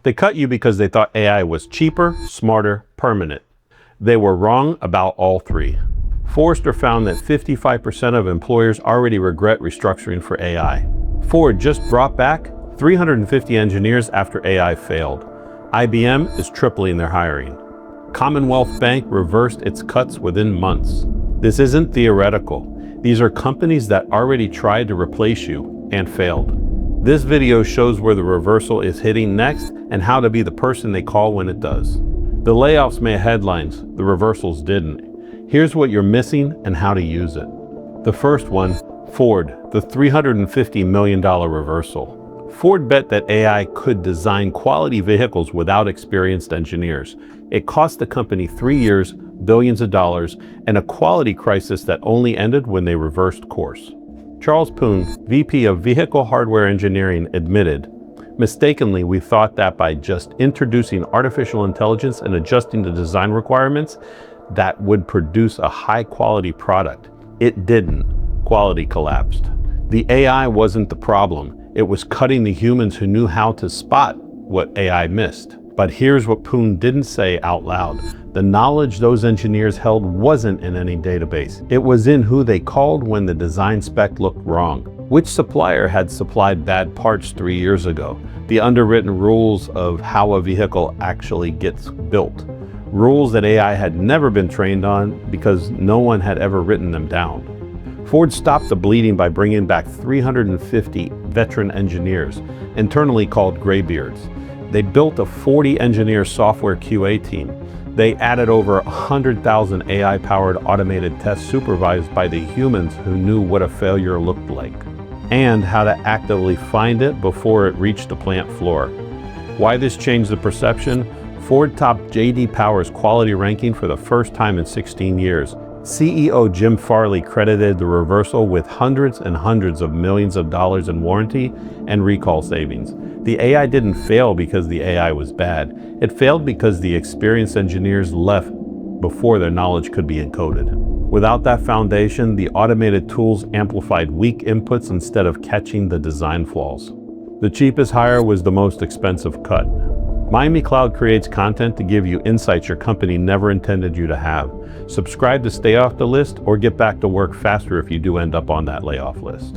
They cut you because they thought AI was cheaper, smarter, permanent. They were wrong about all three. Forrester found that 55% of employers already regret restructuring for AI. Ford just brought back 350 engineers after AI failed. IBM is tripling their hiring. Commonwealth Bank reversed its cuts within months. This isn't theoretical. These are companies that already tried to replace you and failed. This video shows where the reversal is hitting next and how to be the person they call when it does. The layoffs made headlines, the reversals didn't. Here's what you're missing and how to use it. The first one, Ford, the $350 million reversal. Ford bet that AI could design quality vehicles without experienced engineers. It cost the company 3 years, billions of dollars, and a quality crisis that only ended when they reversed course. Charles Poon, VP of Vehicle Hardware Engineering, admitted, "Mistakenly, we thought that by just introducing artificial intelligence and adjusting the design requirements, that would produce a high-quality product. It didn't. Quality collapsed." The AI wasn't the problem. It was cutting the humans who knew how to spot what AI missed. But here's what Poon didn't say out loud. The knowledge those engineers held wasn't in any database. It was in who they called when the design spec looked wrong. Which supplier had supplied bad parts 3 years ago? The underwritten rules of how a vehicle actually gets built. Rules that AI had never been trained on because no one had ever written them down. Ford stopped the bleeding by bringing back 350 veteran engineers, internally called graybeards. They built a 40-engineer software QA team. They added over 100,000 AI-powered automated tests supervised by the humans who knew what a failure looked like and how to actively find it before it reached the plant floor. Why this changed the perception? Ford topped J.D. Power's quality ranking for the first time in 16 years. CEO Jim Farley credited the reversal with hundreds and hundreds of millions of dollars in warranty and recall savings. The AI didn't fail because the AI was bad. It failed because the experienced engineers left before their knowledge could be encoded. Without that foundation, the automated tools amplified weak inputs instead of catching the design flaws. The cheapest hire was the most expensive cut. Miami Cloud creates content to give you insights your company never intended you to have. Subscribe to stay off the list or get back to work faster if you do end up on that layoff list.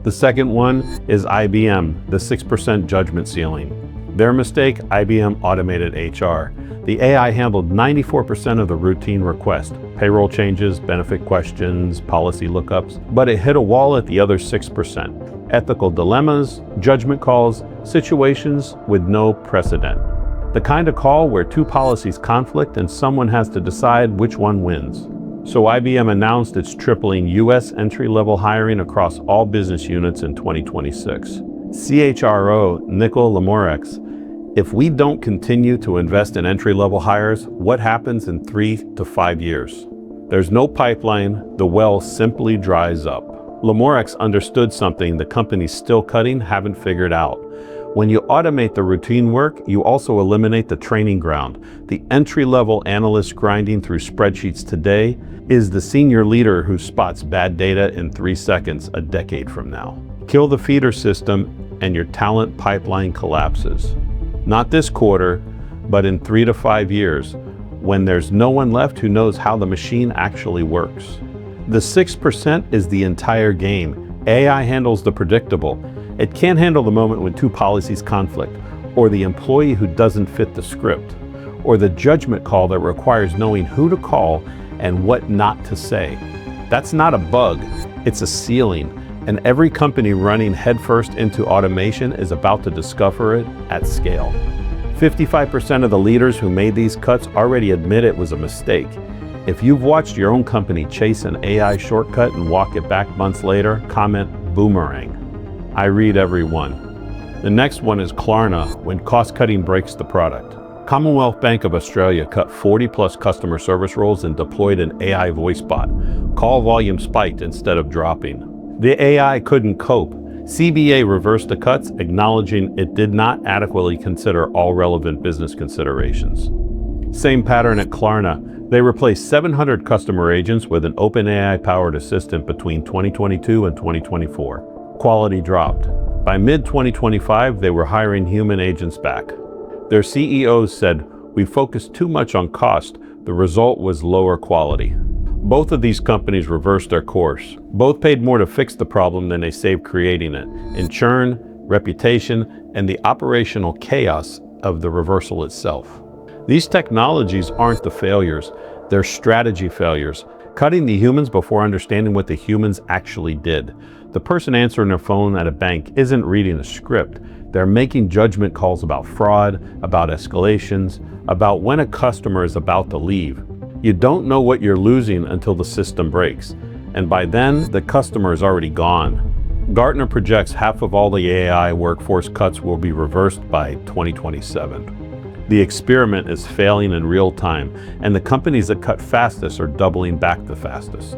The second one is IBM, the 6% judgment ceiling. Their mistake, IBM automated HR. The AI handled 94% of the routine requests, payroll changes, benefit questions, policy lookups, but it hit a wall at the other 6%. Ethical dilemmas, judgment calls, situations with no precedent. The kind of call where two policies conflict and someone has to decide which one wins. So IBM announced it's tripling U.S. entry-level hiring across all business units in 2026. CHRO Nicole Lamorex, if we don't continue to invest in entry-level hires, what happens in 3 to 5 years? There's no pipeline, the well simply dries up. Lamorex understood something the companies still cutting haven't figured out. When you automate the routine work, you also eliminate the training ground. The entry-level analyst grinding through spreadsheets today is the senior leader who spots bad data in 3 seconds a decade from now. Kill the feeder system and your talent pipeline collapses. Not this quarter, but in 3 to 5 years, when there's no one left who knows how the machine actually works. The 6% is the entire game. AI handles the predictable. It can't handle the moment when two policies conflict, or the employee who doesn't fit the script, or the judgment call that requires knowing who to call and what not to say. That's not a bug, it's a ceiling, and every company running headfirst into automation is about to discover it at scale. 55% of the leaders who made these cuts already admit it was a mistake. If you've watched your own company chase an AI shortcut and walk it back months later, comment boomerang. I read every one. The next one is Klarna, when cost-cutting breaks the product. Commonwealth Bank of Australia cut 40+ customer service roles and deployed an AI voice bot. Call volume spiked instead of dropping. The AI couldn't cope. CBA reversed the cuts, acknowledging it did not adequately consider all relevant business considerations. Same pattern at Klarna. They replaced 700 customer agents with an open AI-powered assistant between 2022 and 2024. Quality dropped. By mid-2025, they were hiring human agents back. Their CEOs said, "We focused too much on cost. The result was lower quality." Both of these companies reversed their course. Both paid more to fix the problem than they saved creating it, in churn, reputation, and the operational chaos of the reversal itself. These technologies aren't the failures, they're strategy failures, cutting the humans before understanding what the humans actually did. The person answering their phone at a bank isn't reading a script. They're making judgment calls about fraud, about escalations, about when a customer is about to leave. You don't know what you're losing until the system breaks, and by then, the customer is already gone. Gartner projects half of all the AI workforce cuts will be reversed by 2027. The experiment is failing in real time, and the companies that cut fastest are doubling back the fastest.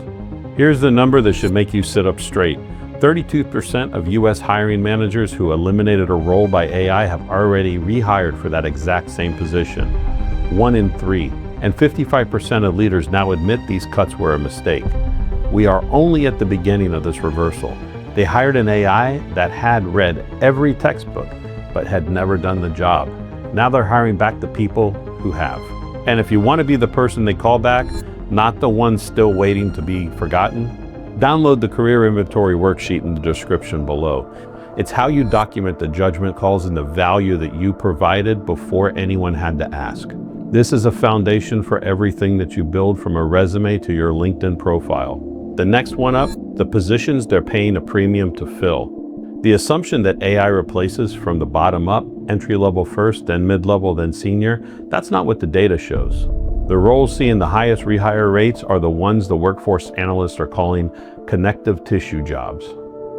Here's the number that should make you sit up straight. 32% of US hiring managers who eliminated a role by AI have already rehired for that exact same position. 1 in 3. And 55% of leaders now admit these cuts were a mistake. We are only at the beginning of this reversal. They hired an AI that had read every textbook, but had never done the job. Now they're hiring back the people who have. And if you want to be the person they call back, not the one still waiting to be forgotten, download the career inventory worksheet in the description below. It's how you document the judgment calls and the value that you provided before anyone had to ask. This is a foundation for everything that you build, from a resume to your LinkedIn profile. The next one up, the positions they're paying a premium to fill. The assumption that AI replaces from the bottom up, entry-level first, then mid-level, then senior, that's not what the data shows. The roles seeing the highest rehire rates are the ones the workforce analysts are calling connective tissue jobs.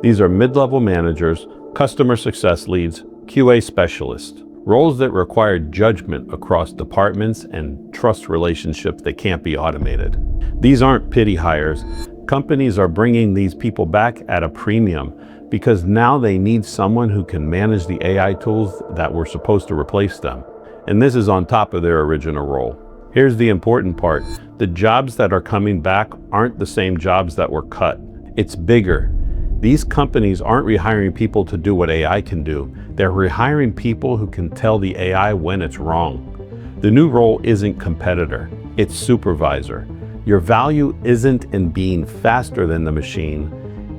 These are mid-level managers, customer success leads, QA specialists, roles that require judgment across departments and trust relationships that can't be automated. These aren't pity hires. Companies are bringing these people back at a premium because now they need someone who can manage the AI tools that were supposed to replace them. And this is on top of their original role. Here's the important part. The jobs that are coming back aren't the same jobs that were cut. It's bigger. These companies aren't rehiring people to do what AI can do. They're rehiring people who can tell the AI when it's wrong. The new role isn't competitor, it's supervisor. Your value isn't in being faster than the machine,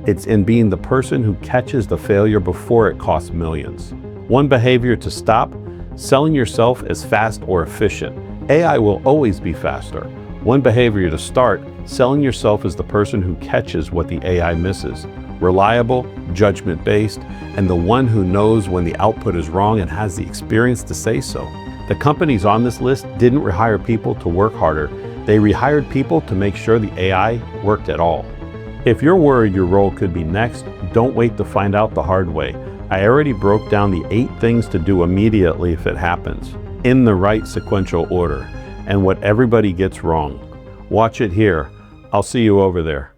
it's in being the person who catches the failure before it costs millions. One behavior to stop: selling yourself as fast or efficient. AI will always be faster. One behavior to start: selling yourself as the person who catches what the AI misses. Reliable, judgment-based, and the one who knows when the output is wrong and has the experience to say so. The companies on this list didn't rehire people to work harder. They rehired people to make sure the AI worked at all. If you're worried your role could be next, don't wait to find out the hard way. I already broke down the 8 things to do immediately if it happens, in the right sequential order, and what everybody gets wrong. Watch it here. I'll see you over there.